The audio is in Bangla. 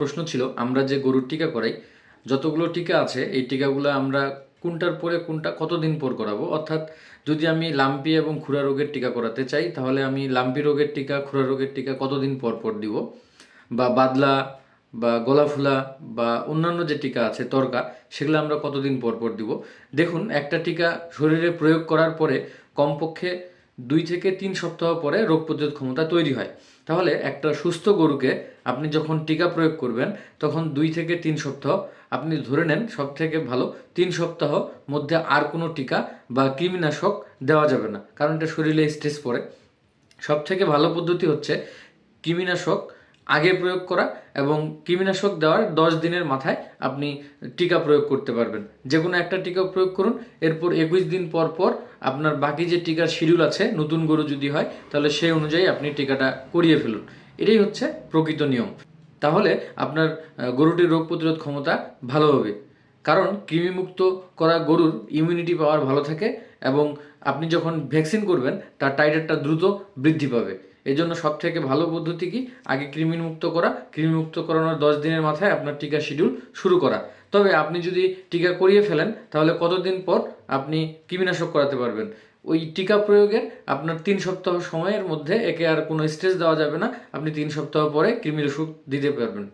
প্রশ্ন ছিল আমরা যে গরুর টিকা করাই, যতগুলো টিকা আছে এই টিকাগুলো আমরা কোনটার পরে কোনটা কতদিন পর করাবো। অর্থাৎ যদি আমি লাম্পি এবং খুরা রোগের টিকা করাতে চাই তাহলে আমি লাম্পি রোগের টিকা খুরা রোগের টিকা কতদিন পর পর দিব, বা বাদলা বা গলাফুলা বা অন্যান্য যে টিকা আছে তরকা, সেগুলো আমরা কতদিন পর পর দিব। দেখুন, একটা টিকা শরীরে প্রয়োগ করার পরে কমপক্ষে 2 থেকে 3 সপ্তাহ পরে রোগ প্রতিরোধ ক্ষমতা তৈরি হয়। তাহলে একটা সুস্থ গরুকে আপনি যখন টিকা প্রয়োগ করবেন তখন 2 থেকে 3 সপ্তাহ, আপনি ধরে নেন সব থেকে ভালো 3 সপ্তাহ মধ্যে আর কোনো টিকা বা কৃমিনাশক দেওয়া যাবে না, কারণ এটা শরীরে স্ট্রেস পড়ে। সব থেকে ভালো পদ্ধতি হচ্ছে কৃমিনাশক আগে প্রয়োগ করা, এবং কৃমিনাশক দেওয়ার 10 দিনের মাথায় আপনি টিকা প্রয়োগ করতে পারবেন। যে কোনো একটা টিকা প্রয়োগ করুন, এরপর 21 দিন পর পর আপনার বাকি যে টিকার শিডিউল আছে, নতুন গরু যদি হয় তাহলে সেই অনুযায়ী আপনি টিকাটা করিয়ে ফেলুন। এটাই হচ্ছে প্রকৃত নিয়ম। তাহলে আপনার গরুটির রোগ প্রতিরোধ ক্ষমতা ভালো হবে, কারণ কৃমিমুক্ত করা গরুর ইমিউনিটি পাওয়ার ভালো থাকে, এবং আপনি যখন ভ্যাকসিন করবেন তার টাইটারটা দ্রুত বৃদ্ধি পাবে। এই জন্য সব থেকে ভালো পদ্ধতি কি, আগে কৃমিমুক্ত করা, কৃমিমুক্ত করানোর 10 দিনের মাথায় আপনার টিকা শিডিউল শুরু করা। তবে আপনি যদি টিকা করিয়ে ফেলেন তাহলে কতদিন পর আপনি কৃমিনাশক করাতে পারবেন। ওই টিকা প্রয়োগের আপনার 3 সপ্তাহ সময়ের মধ্যে একে আর কোনো স্ট্রেস দেওয়া যাবে না, আপনি 3 সপ্তাহ পরে কৃমির ওষুধ দিতে পারবেন।